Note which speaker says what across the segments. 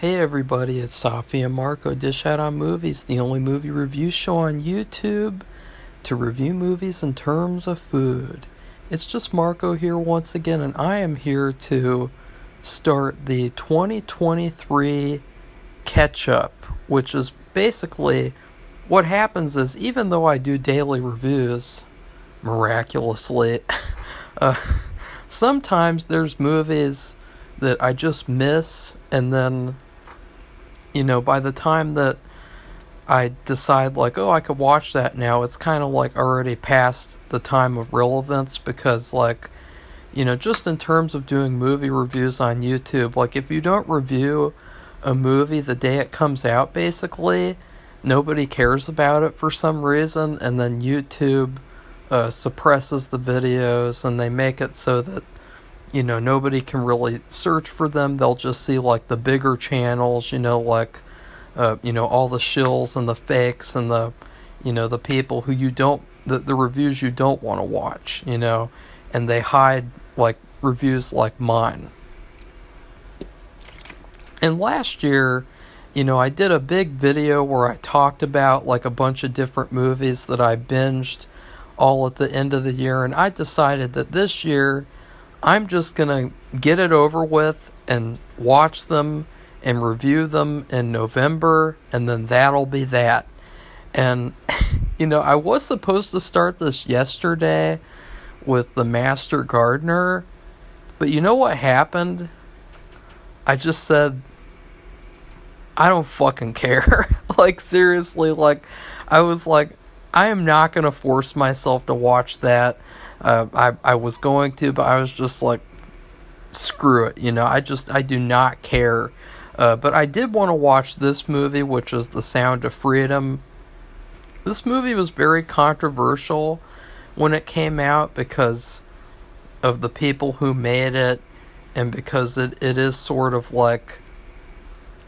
Speaker 1: Hey everybody, it's Safi and Marco Dish Out on Movies, the only movie review show on YouTube to review movies in terms of food. It's just Marco here once again, and I am here to start the 2023 catch-up, which is basically what happens is even though I do daily reviews, miraculously, uh, sometimes there's movies that I just miss, and then by the time that I decide, like, oh, I could watch that now, it's kind of like already past the time of relevance because, like, just in terms of doing movie reviews on YouTube, like, if you don't review a movie the day it comes out, basically, nobody cares about it for some reason, and then YouTube suppresses the videos, and they make it so that nobody can really search for them. They'll just see, like, the bigger channels, like, all the shills and the fakes and the people who you don't, the reviews you don't want to watch, and they hide, like, reviews like mine. And last year, I did a big video where I talked about, like, a bunch of different movies that I binged all at the end of the year, and I decided that this year I'm just going to get it over with and watch them and review them in November, and then that'll be that. And, I was supposed to start this yesterday with The Master Gardener, but you know what happened? I just said, I don't fucking care. Like, seriously, like, I was like, I am not going to force myself to watch that. I was going to, but I was just like, screw it, I do not care. But I did want to watch this movie, which is The Sound of Freedom. This movie was very controversial when it came out because of the people who made it, and because it is sort of like,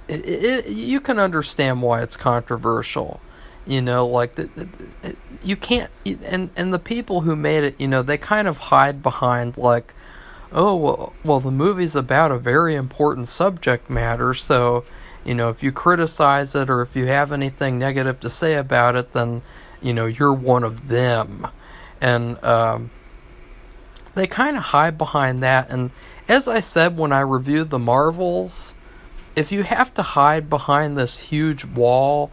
Speaker 1: you can understand why it's controversial. Like, you can't, and the people who made it, they kind of hide behind, like, oh, well, the movie's about a very important subject matter, so, if you criticize it or if you have anything negative to say about it, then, you're one of them. And, they kind of hide behind that, and as I said when I reviewed The Marvels, if you have to hide behind this huge wall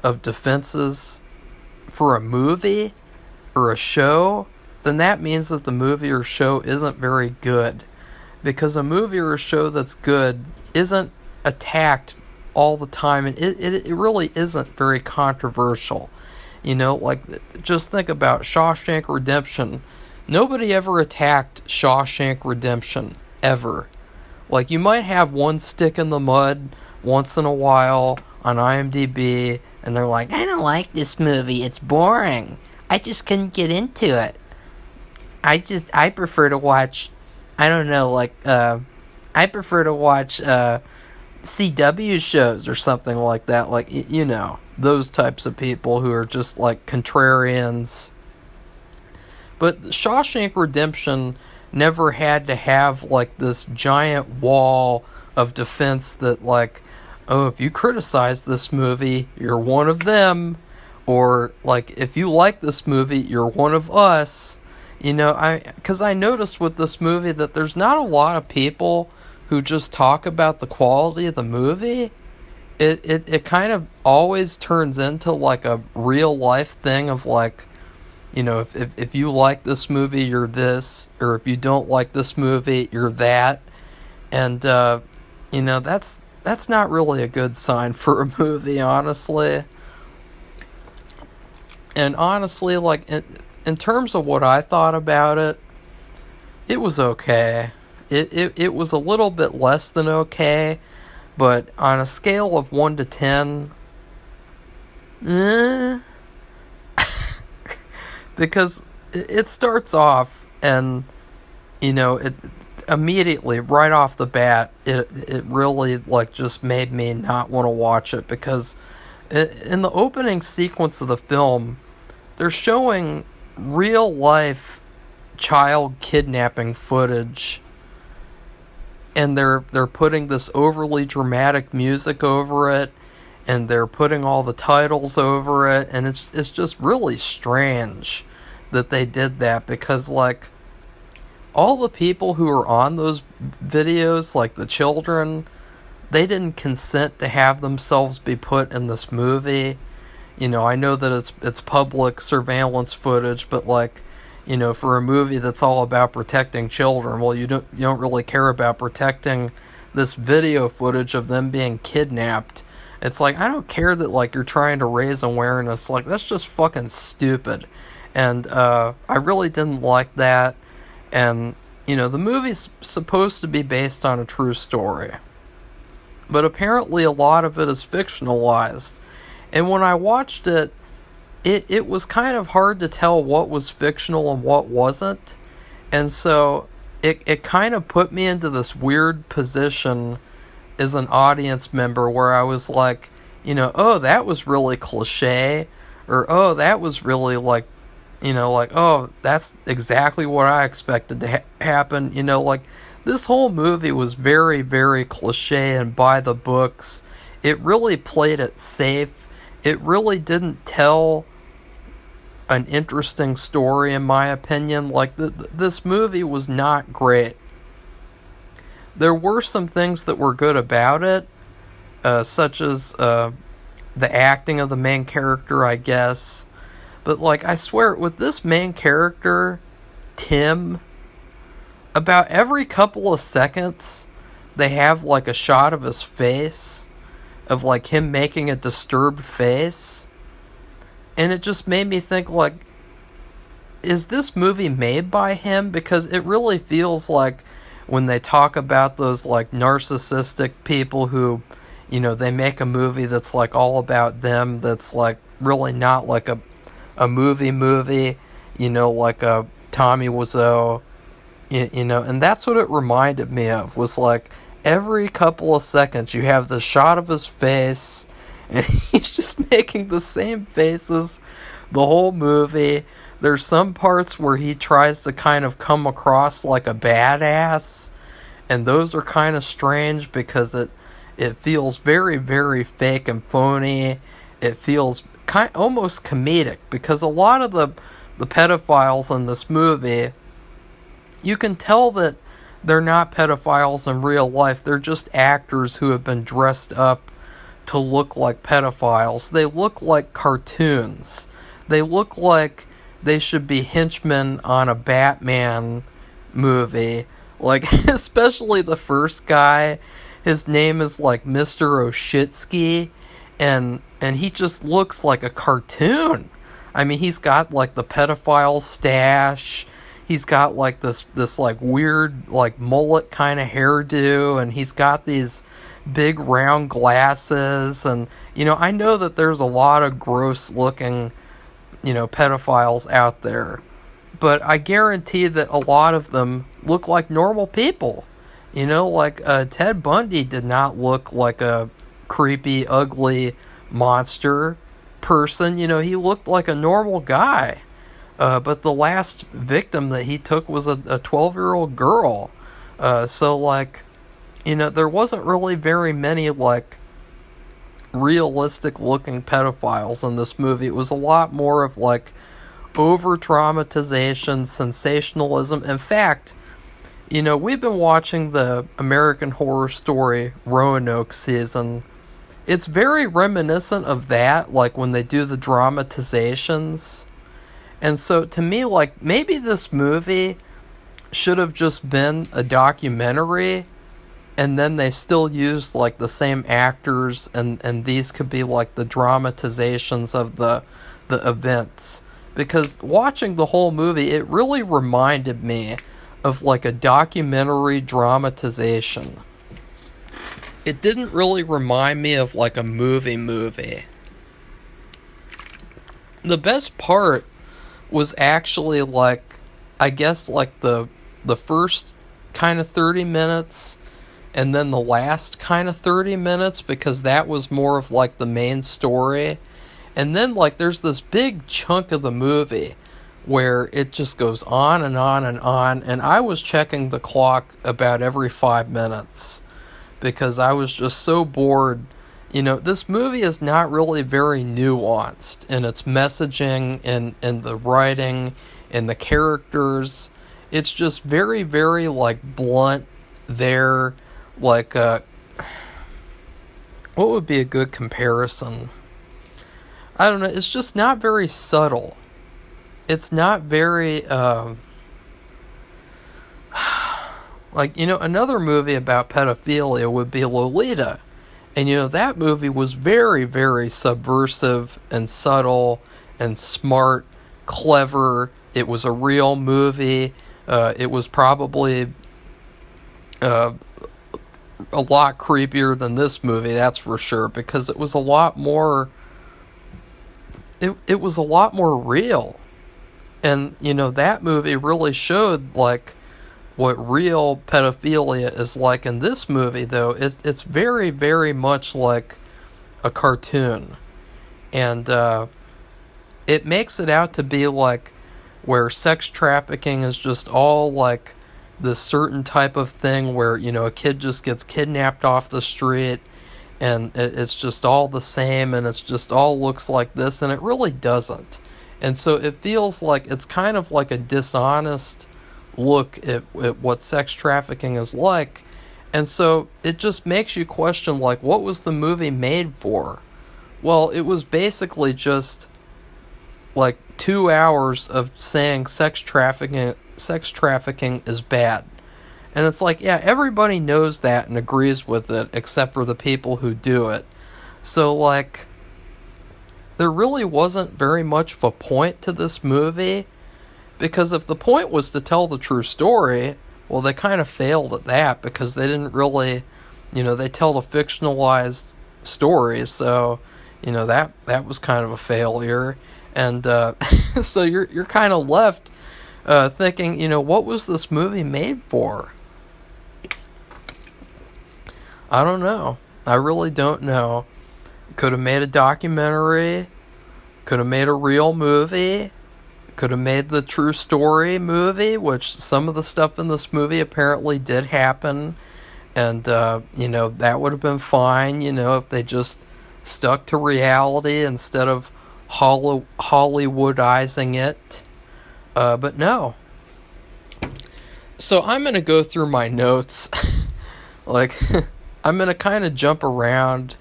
Speaker 1: of defenses for a movie or a show, then that means that the movie or show isn't very good. Because a movie or a show that's good isn't attacked all the time, and it really isn't very controversial. Like, just think about Shawshank Redemption. Nobody ever attacked Shawshank Redemption, ever. Like, you might have one stick in the mud once in a while on IMDb, and they're like, I don't like this movie, it's boring. I just couldn't get into it. I prefer to watch, I don't know, like, I prefer to watch CW shows or something like that. Like, those types of people who are just, like, contrarians. But Shawshank Redemption never had to have, like, this giant wall of defense that, like, oh, if you criticize this movie, you're one of them. Or, like, if you like this movie, you're one of us. Because I noticed with this movie that there's not a lot of people who just talk about the quality of the movie. It kind of always turns into, like, a real life thing of, like, if you like this movie, you're this, or if you don't like this movie, you're that. And, that's not really a good sign for a movie, honestly. And honestly, like, in terms of what I thought about it, it was okay. It was a little bit less than okay, but on a scale of 1 to 10, because it starts off, and, it immediately, right off the bat, it really, like, just made me not want to watch it, because in the opening sequence of the film, they're showing real life child kidnapping footage and they're putting this overly dramatic music over it, and they're putting all the titles over it, and it's just really strange that they did that, because like all the people who are on those videos, like the children, they didn't consent to have themselves be put in this movie. You know, I know that it's public surveillance footage, but like, you know, for a movie that's all about protecting children, well, you don't really care about protecting this video footage of them being kidnapped. It's like, I don't care that like you're trying to raise awareness. Like, that's just fucking stupid. And I really didn't like that. And, you know, the movie's supposed to be based on a true story, but apparently a lot of it is fictionalized. And when I watched it, it was kind of hard to tell what was fictional and what wasn't. And so it kind of put me into this weird position as an audience member where I was like, you know, oh, that was really cliche, or oh, that was really like, you know, like, oh, that's exactly what I expected to happen. You know, like, this whole movie was very, very cliche and by the books. It really played it safe. It really didn't tell an interesting story, in my opinion. Like, this movie was not great. There were some things that were good about it, such as the acting of the main character, I guess. But, like, I swear, with this main character, Tim, about every couple of seconds, they have, like, a shot of his face, of, like, him making a disturbed face. And it just made me think, like, is this movie made by him? Because it really feels like when they talk about those, like, narcissistic people who, you know, they make a movie that's, like, all about them, that's, like, really not, like, a movie, you know, like a Tommy Wiseau, you know, and that's what it reminded me of, was like every couple of seconds you have the shot of his face, and he's just making the same faces the whole movie. There's some parts where he tries to kind of come across like a badass, and those are kind of strange because it feels very, very fake and phony. It feels almost comedic, because a lot of the pedophiles in this movie, you can tell that they're not pedophiles in real life. They're just actors who have been dressed up to look like pedophiles. They look like cartoons. They look like they should be henchmen on a Batman movie. Like, especially the first guy. His name is like Mr. Oshitsky, and he just looks like a cartoon. I mean, he's got like the pedophile stash. He's got like this like weird like mullet kind of hairdo, and he's got these big round glasses. And, you know, I know that there's a lot of gross looking, you know, pedophiles out there, but I guarantee that a lot of them look like normal people. You know, like Ted Bundy did not look like a creepy, ugly monster person. You know, he looked like a normal guy. But the last victim that he took was a 12-year-old girl. So, like, you know, there wasn't really very many, like, realistic-looking pedophiles in this movie. It was a lot more of, like, over-dramatization, sensationalism. In fact, you know, we've been watching the American Horror Story Roanoke season. It's very reminiscent of that, like when they do the dramatizations. And so to me, like, maybe this movie should have just been a documentary, and then they still used like the same actors, and these could be like the dramatizations of the events. Because watching the whole movie, it really reminded me of like a documentary dramatization. It didn't really remind me of like a movie. The best part was actually like, I guess like the first kind of 30 minutes and then the last kind of 30 minutes, because that was more of like the main story. And then like there's this big chunk of the movie where it just goes on and on and on, and I was checking the clock about every 5 minutes because I was just so bored. This movie is not really very nuanced in its messaging and the writing and the characters. It's just very, very, like, blunt there. Like, what would be a good comparison? I don't know. It's just not very subtle. It's not very, another movie about pedophilia would be Lolita. And, that movie was very, very subversive and subtle and smart, clever. It was a real movie. It was probably a lot creepier than this movie, that's for sure, because it was a lot more... It was a lot more real. And, that movie really showed, like, what real pedophilia is like. In this movie, though, it's very, very much like a cartoon. And it makes it out to be like where sex trafficking is just all like this certain type of thing where, a kid just gets kidnapped off the street and it's just all the same and it's just all looks like this, and it really doesn't. And so it feels like it's kind of like a dishonest look at what sex trafficking is like. And so it just makes you question, like, what was the movie made for? Well, it was basically just like 2 hours of saying sex trafficking is bad. And it's like, yeah, everybody knows that and agrees with it except for the people who do it. So, like, there really wasn't very much of a point to this movie, because if the point was to tell the true story, well, they kind of failed at that, because they didn't really, they tell a fictionalized story, so, that was kind of a failure. And so you're kind of left thinking, what was this movie made for? I don't know. I really don't know. Could have made a documentary. Could have made a real movie. Could have made the true story movie, which some of the stuff in this movie apparently did happen. And, that would have been fine, if they just stuck to reality instead of Hollywoodizing it. But no. So I'm going to go through my notes. Like, I'm going to kind of jump around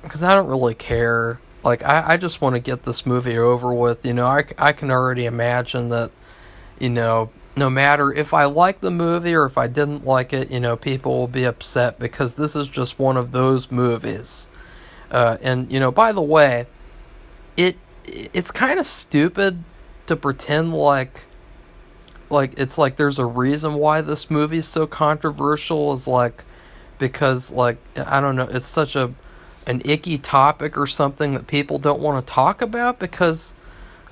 Speaker 1: because I don't really care. Like, I just want to get this movie over with. I can already imagine that, no matter if I like the movie or if I didn't like it, people will be upset because this is just one of those movies. And, by the way, it's kind of stupid to pretend like it's like there's a reason why this movie is so controversial, is like because, like, I don't know, it's such an icky topic or something that people don't want to talk about, because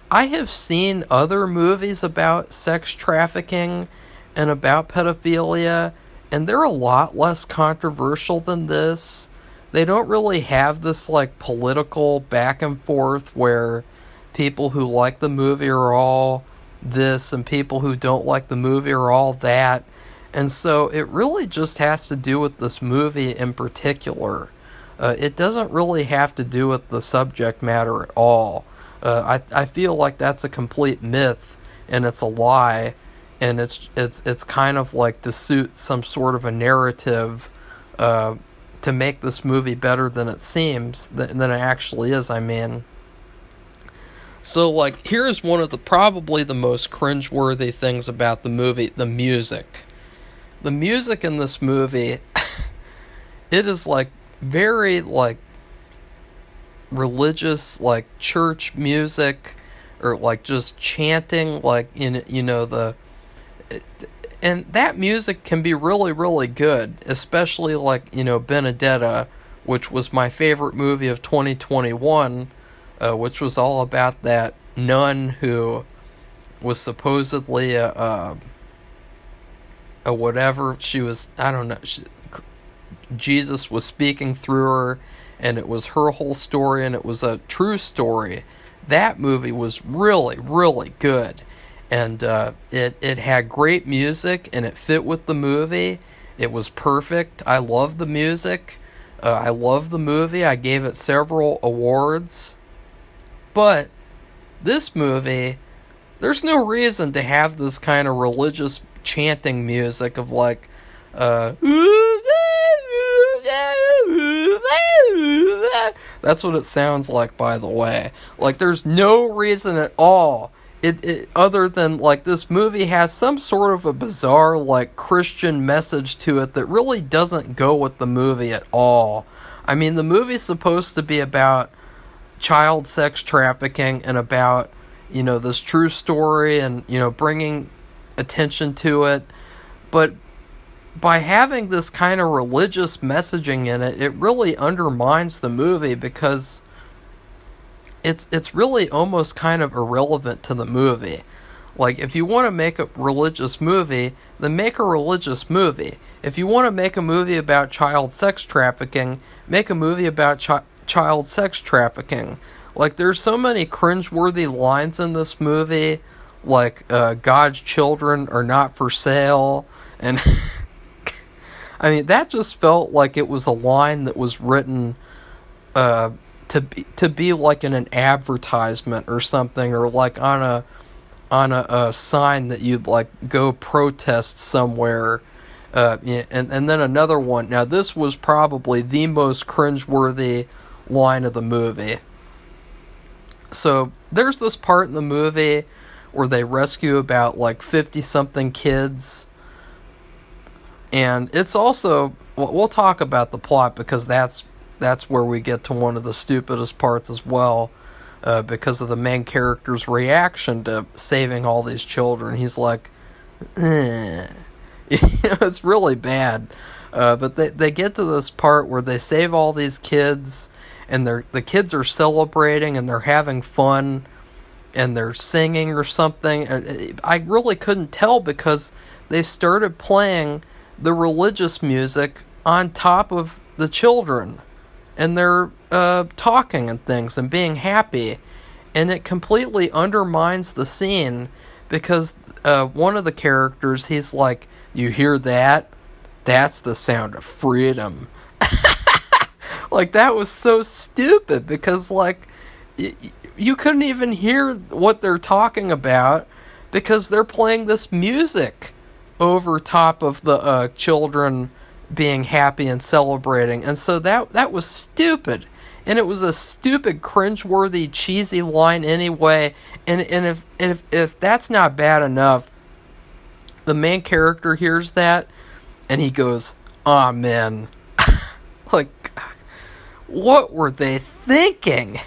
Speaker 1: I have seen other movies about sex trafficking and about pedophilia, and they're a lot less controversial than this. They don't really have this, like, political back and forth where people who like the movie are all this and people who don't like the movie are all that. And so it really just has to do with this movie in particular. It doesn't really have to do with the subject matter at all. I feel like that's a complete myth, and it's a lie, and it's kind of like to suit some sort of a narrative to make this movie better than it seems, than it actually is, I mean. So, like, here's one of probably the most cringeworthy things about the movie: the music. The music in this movie, it is, like, very, like, religious, like, church music, or, like, just chanting, like, and that music can be really, really good, especially, like, Benedetta, which was my favorite movie of 2021, which was all about that nun who was supposedly a whatever. She was, I don't know, Jesus was speaking through her, and it was her whole story, and it was a true story that movie was really, really good. And it had great music, and it fit with the movie. It was perfect. I love the music. I love the movie. I gave it several awards. But this movie, there's no reason to have this kind of religious chanting music of like, that's what it sounds like, by the way. Like, there's no reason at all. Other than, like, this movie has some sort of a bizarre, like, Christian message to it that really doesn't go with the movie at all. I mean, the movie's supposed to be about child sex trafficking and about, you know, this true story and, you know, bringing attention to it. But by having this kind of religious messaging in it, it really undermines the movie because it's really almost kind of irrelevant to the movie. Like, if you want to make a religious movie, then make a religious movie. If you want to make a movie about child sex trafficking, make a movie about child sex trafficking. Like, there's so many cringeworthy lines in this movie, like, God's children are not for sale, and I mean, that just felt like it was a line that was written to be like in an advertisement or something, or like on a sign that you'd like go protest somewhere. And then another one. Now, this was probably the most cringeworthy line of the movie. So there's this part in the movie where they rescue about like 50-something kids. And it's also, we'll talk about the plot because that's where we get to one of the stupidest parts as well, because of the main character's reaction to saving all these children. He's like, eh. You know, it's really bad. But they get to this part where they save all these kids, and the kids are celebrating and they're having fun and they're singing or something. I really couldn't tell because they started playing the religious music on top of the children, and they're talking and things and being happy, and it completely undermines the scene because one of the characters, he's like, you hear that? That's the sound of freedom. Like, that was so stupid because, like, you couldn't even hear what they're talking about because they're playing this music over top of the children being happy and celebrating. And so that was stupid. And it was a stupid, cringeworthy, cheesy line anyway. And if that's not bad enough, the main character hears that and he goes, "Amen." Like, what were they thinking?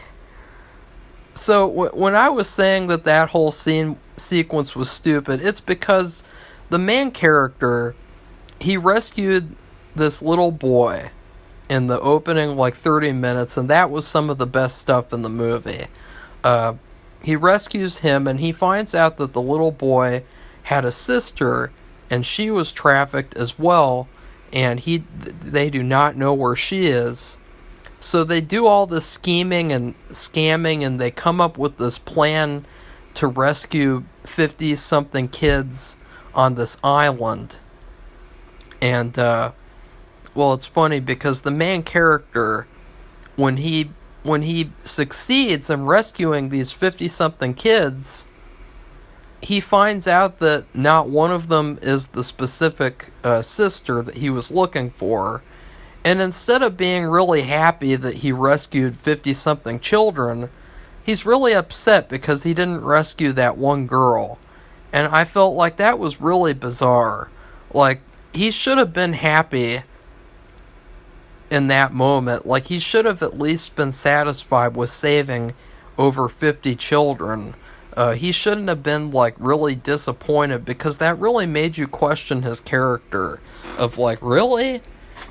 Speaker 1: So when I was saying that whole sequence was stupid, it's because the main character, he rescued this little boy in the opening, like, 30 minutes, and that was some of the best stuff in the movie. He rescues him, and he finds out that the little boy had a sister, and she was trafficked as well, and they do not know where she is. So they do all this scheming and scamming, and they come up with this plan to rescue 50-something kids on this island. And, well, it's funny because the main character, when he succeeds in rescuing these 50-something kids, he finds out that not one of them is the specific sister that he was looking for. And instead of being really happy that he rescued 50-something children, he's really upset because he didn't rescue that one girl. And I felt like that was really bizarre. Like, he should have been happy in that moment. Like, he should have at least been satisfied with saving over 50 children. He shouldn't have been, like, really disappointed because that really made you question his character. Of like, really?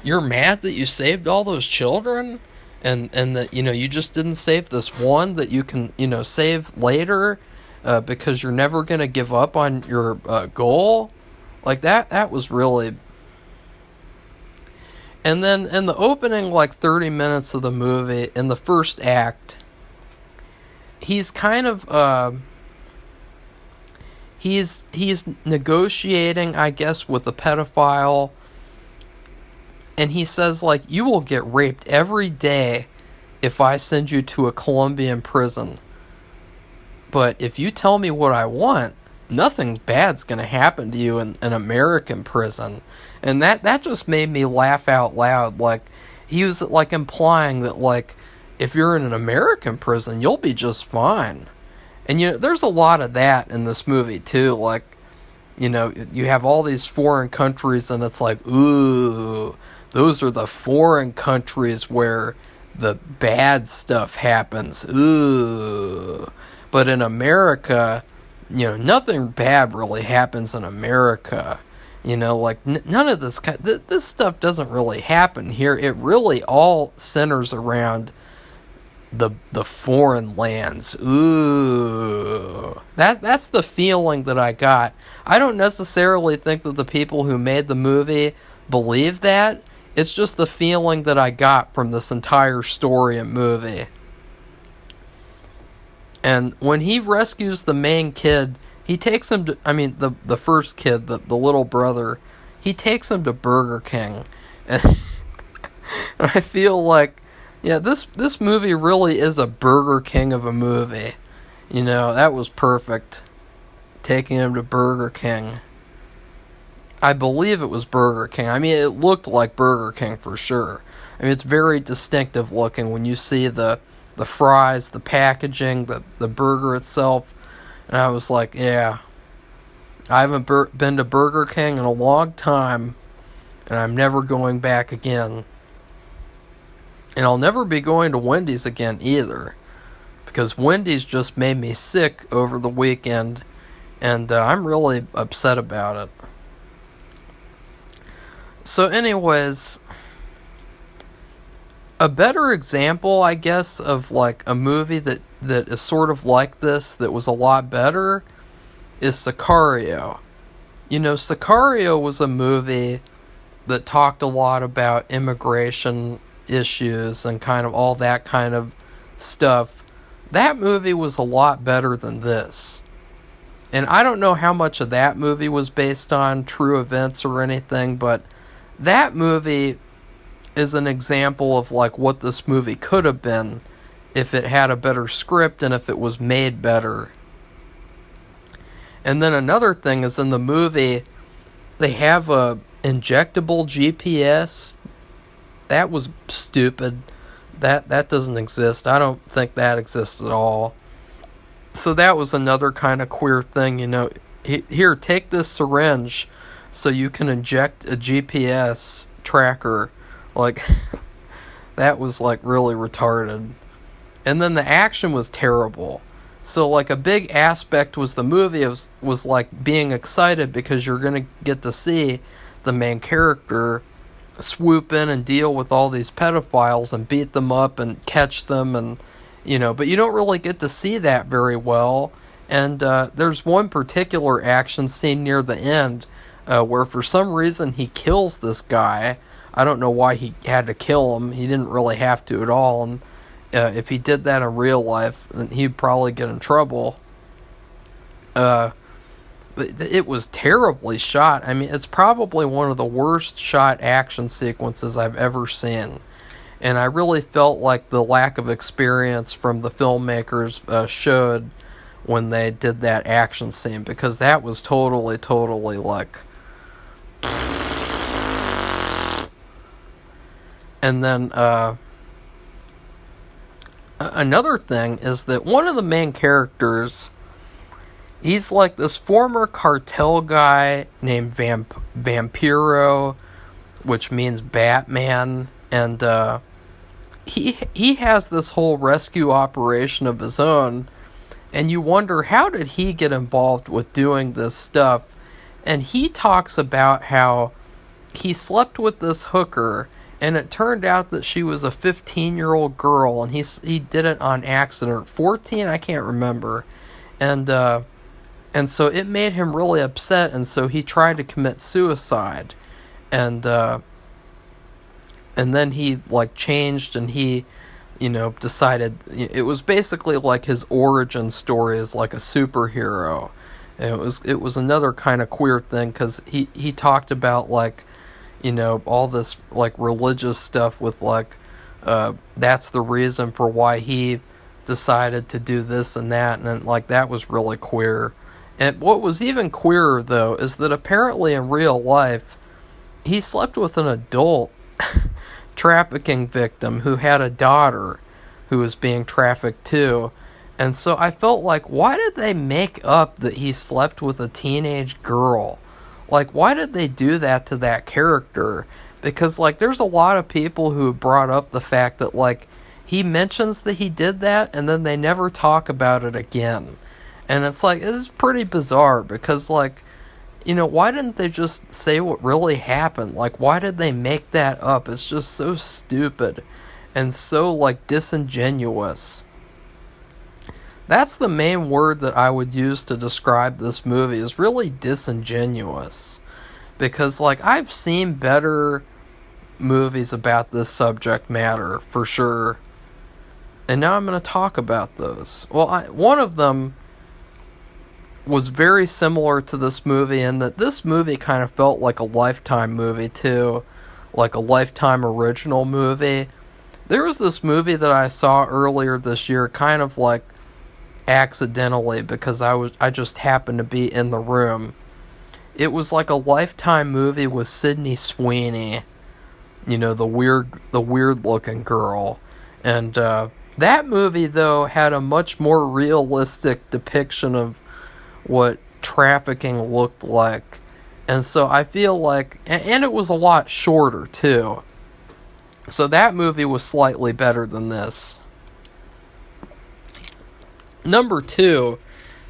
Speaker 1: You're mad that you saved all those children? And that, you know, you just didn't save this one that you can, you know, save later? Because you're never going to give up on your goal? Like, that was really... And then in the opening, like, 30 minutes of the movie, in the first act, he's kind of he's negotiating, I guess, with a pedophile, and he says, like, you will get raped every day if I send you to a Colombian prison. But if you tell me what I want, nothing bad's going to happen to you in an American prison. And that just made me laugh out loud. Like, he was, like, implying that, like, if you're in an American prison, you'll be just fine. And, there's a lot of that in this movie, too. Like, you have all these foreign countries, and it's like, ooh, those are the foreign countries where the bad stuff happens. Ooh. But in America, nothing bad really happens in America. Like, none of this this stuff doesn't really happen here. It really all centers around the foreign lands. Ooh. That's the feeling that I got. I don't necessarily think that the people who made the movie believe that. It's just the feeling that I got from this entire story and movie. And when he rescues the main kid, he takes him to, the first kid, the little brother, he takes him to Burger King. And, and I feel like, this movie really is a Burger King of a movie. That was perfect. Taking him to Burger King. I believe it was Burger King. It looked like Burger King for sure. It's very distinctive looking when you see the fries, the packaging, the burger itself. And I was like, yeah, I haven't been to Burger King in a long time, and I'm never going back again. And I'll never be going to Wendy's again either, because Wendy's just made me sick over the weekend, and I'm really upset about it. So anyways, a better example, I guess, of like a movie that is sort of like this, that was a lot better, is Sicario. Sicario was a movie that talked a lot about immigration issues and kind of all that kind of stuff. That movie was a lot better than this. And I don't know how much of that movie was based on true events or anything, but that movie is an example of like what this movie could have been if it had a better script and if it was made better. And then another thing is, in the movie, they have a injectable GPS. That was stupid. That doesn't exist. I don't think that exists at all. So that was another kind of queer thing, Here, take this syringe so you can inject a GPS tracker. Like, that was, like, really retarded. And then the action was terrible. So, like, a big aspect was the movie was like, being excited because you're going to get to see the main character swoop in and deal with all these pedophiles and beat them up and catch them, and, but you don't really get to see that very well. And there's one particular action scene near the end where for some reason he kills this guy. I don't know why he had to kill him. He didn't really have to at all. And if he did that in real life, then he'd probably get in trouble. But it was terribly shot. It's probably one of the worst shot action sequences I've ever seen. And I really felt like the lack of experience from the filmmakers showed when they did that action scene, because that was totally like... And then another thing is that one of the main characters, he's like this former cartel guy named Vampiro, which means Batman, and he has this whole rescue operation of his own, and you wonder, how did he get involved with doing this stuff? And he talks about how he slept with this hooker, and it turned out that she was a 15-year-old girl, and he did it on accident. 14? I can't remember. And so it made him really upset, and so he tried to commit suicide. And then he, like, changed, and he decided it was basically like his origin story as like a superhero. And it was another kind of queer thing because he talked about like, all this like religious stuff with like, that's the reason for why he decided to do this and that, and like that was really queer. And what was even queerer though is that apparently in real life he slept with an adult trafficking victim who had a daughter who was being trafficked too. And so I felt like, why did they make up that he slept with a teenage girl? Like, why did they do that to that character? Because, like, there's a lot of people who brought up the fact that, like, he mentions that he did that and then they never talk about it again. And it's like, this is pretty bizarre because, like, why didn't they just say what really happened? Like, why did they make that up? It's just so stupid and so, like, disingenuous. That's the main word that I would use to describe this movie, is really disingenuous. Because, like, I've seen better movies about this subject matter, for sure. And now I'm going to talk about those. Well, one of them was very similar to this movie in that this movie kind of felt like a Lifetime movie, too. Like a Lifetime original movie. There was this movie that I saw earlier this year, kind of like accidentally, because I just happened to be in the room. It was like a Lifetime movie with Sydney Sweeney, the weird looking girl. And that movie though had a much more realistic depiction of what trafficking looked like. And so I feel like, and it was a lot shorter too. So that movie was slightly better than this. Number 2,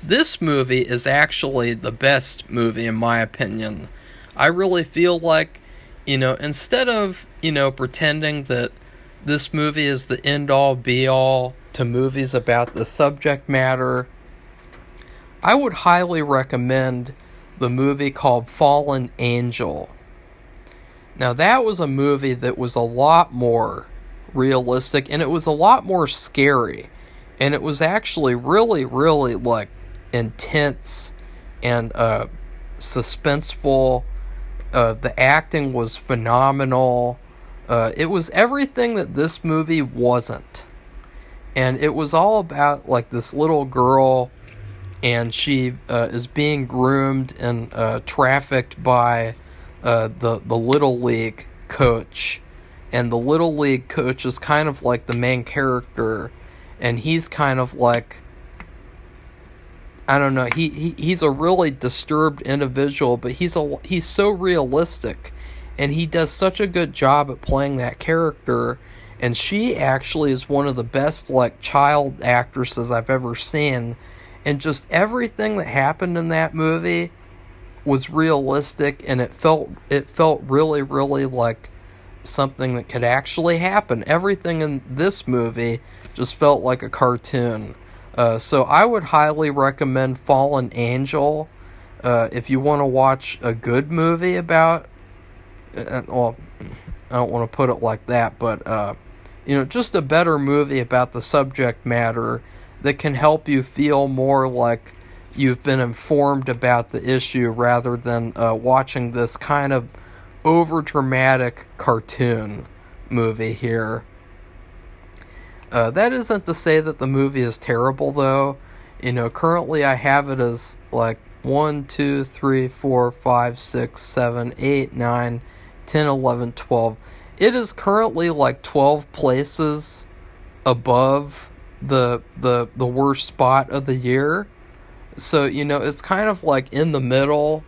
Speaker 1: this movie is actually the best movie in my opinion. I really feel like, instead of, pretending that this movie is the end-all be-all to movies about the subject matter, I would highly recommend the movie called Fallen Angel. Now that was a movie that was a lot more realistic and it was a lot more scary. And it was actually really, really, like, intense and suspenseful. The acting was phenomenal. It was everything that this movie wasn't. And it was all about, like, this little girl, and she is being groomed and trafficked by the Little League coach. And the Little League coach is kind of like the main character. And he's kind of like, I don't know, he's a really disturbed individual, but he's so realistic, and he does such a good job at playing that character. And she actually is one of the best, like, child actresses I've ever seen, and just everything that happened in that movie was realistic, and it felt really, really like something that could actually happen. Everything in this movie just felt like a cartoon. So I would highly recommend Fallen Angel if you want to watch a good movie about, well, I don't want to put it like that, but just a better movie about the subject matter that can help you feel more like you've been informed about the issue rather than watching this kind of over-dramatic cartoon movie here. That isn't to say that the movie is terrible, though. Currently I have it as like 1, 2, 3, 4, 5, 6, 7, 8, 9, 10, 11, 12. It is currently like 12 places above the worst spot of the year. So, it's kind of like in the middle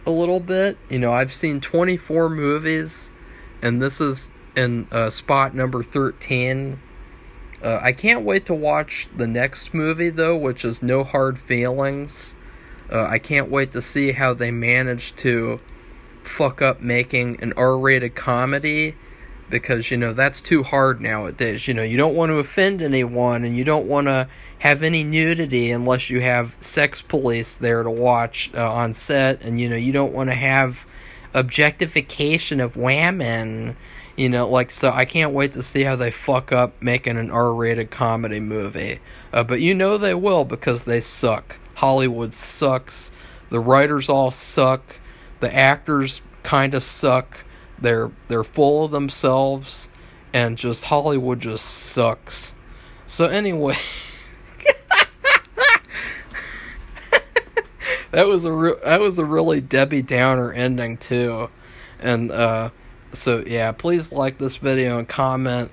Speaker 1: a little bit. I've seen 24 movies, and this is in spot number 13. I can't wait to watch the next movie, though, which is No Hard Feelings. I can't wait to see how they manage to fuck up making an R-rated comedy, because, that's too hard nowadays. You don't want to offend anyone, and you don't want to have any nudity unless you have sex police there to watch on set, and, you don't want to have objectification of women. Like, so I can't wait to see how they fuck up making an R-rated comedy movie. But they will, because they suck. Hollywood sucks. The writers all suck. The actors kind of suck. They're full of themselves, and just Hollywood just sucks. So anyway, that was a really Debbie Downer ending too, and so yeah, please like this video and comment.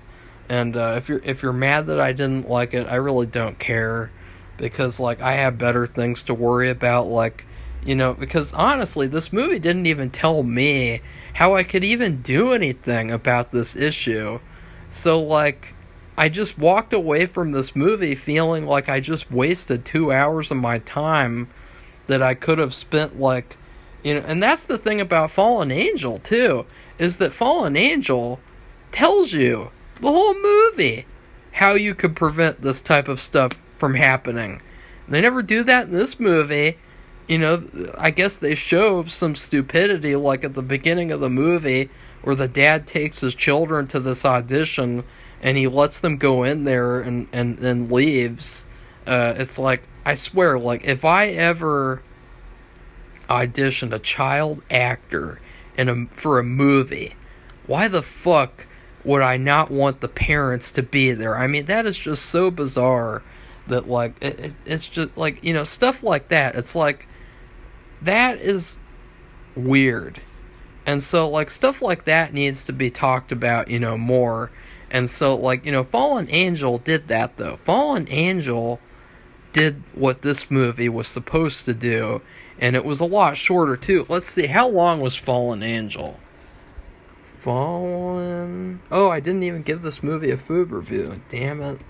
Speaker 1: And if you're mad that I didn't like it, I really don't care, because like I have better things to worry about. Like, because honestly, this movie didn't even tell me how I could even do anything about this issue. So like, I just walked away from this movie feeling like I just wasted 2 hours of my time that I could have spent, like, and that's the thing about Fallen Angel too, is that Fallen Angel tells you the whole movie how you could prevent this type of stuff from happening. They never do that in this movie. I guess they show some stupidity, like at the beginning of the movie, where the dad takes his children to this audition and he lets them go in there and then leaves. It's like, I swear, like, if I ever auditioned a child actor for a movie, why the fuck would I not want the parents to be there? I mean, that is just so bizarre that, like, it's just, like, stuff like that. It's like, that is weird. And so, like, stuff like that needs to be talked about, more. And so, like, Fallen Angel did that, though. Fallen Angel did what this movie was supposed to do, and it was a lot shorter, too. Let's see, how long was Fallen Angel? Oh, I didn't even give this movie a food review. Damn it.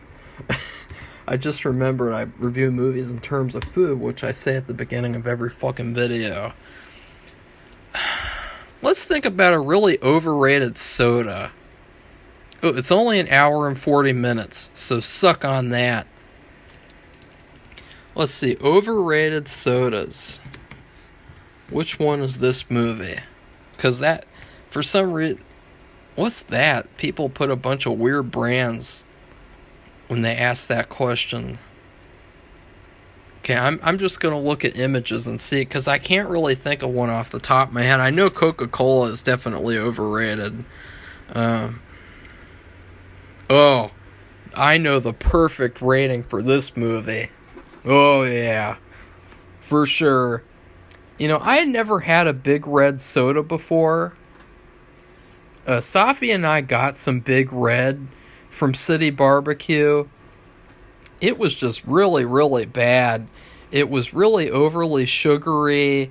Speaker 1: I just remembered I review movies in terms of food, which I say at the beginning of every fucking video. Let's think about a really overrated soda. Oh, it's only an hour and 40 minutes, so suck on that. Let's see, overrated sodas. Which one is this movie? Because that, for some reason, what's that? People put a bunch of weird brands when they ask that question. Okay, I'm just going to look at images and see, because I can't really think of one off the top of my head. I know Coca-Cola is definitely overrated. Oh, I know the perfect rating for this movie. Oh, yeah. For sure. I had never had a Big Red soda before. Safi and I got some Big Red from City Barbecue. It was just really, really bad. It was really overly sugary,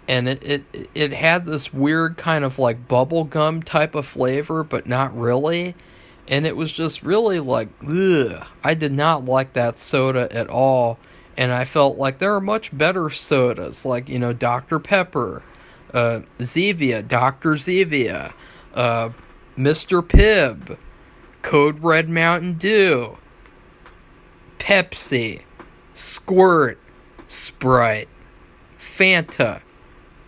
Speaker 1: and it had this weird kind of like bubble gum type of flavor, but not really. And it was just really like, ugh. I did not like that soda at all. And I felt like there are much better sodas, like, Dr. Pepper, Zevia, Dr. Zevia, Mr. Pibb, Code Red Mountain Dew, Pepsi, Squirt, Sprite, Fanta,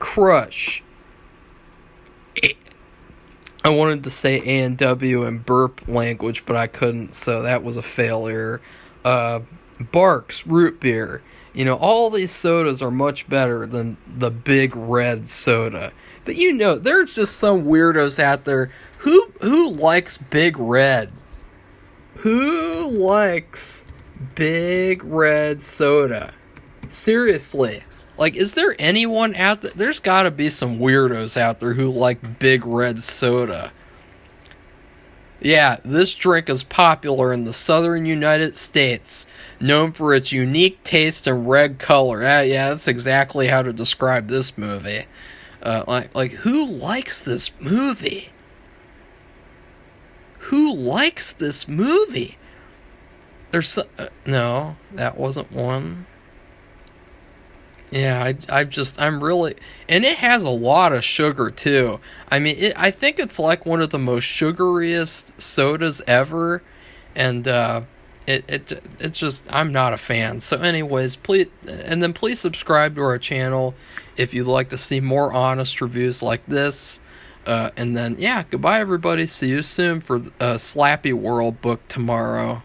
Speaker 1: Crush. I wanted to say A&W in burp language, but I couldn't, so that was a failure. Barks Root Beer. All these sodas are much better than the Big Red soda. But there's just some weirdos out there who likes Big Red. Who likes Big Red soda? Seriously. Like, is there anyone out there? There's gotta be some weirdos out there who like Big Red soda. Yeah, this drink is popular in the southern United States, known for its unique taste and red color. Yeah, that's exactly how to describe this movie. Like, who likes this movie? Who likes this movie? There's no, that wasn't one. Yeah, I'm really, and it has a lot of sugar too. I mean, I think it's like one of the most sugariest sodas ever, and it's just, I'm not a fan. So anyways, please subscribe to our channel if you'd like to see more honest reviews like this. And then, yeah, goodbye, everybody. See you soon for Slappy World book tomorrow.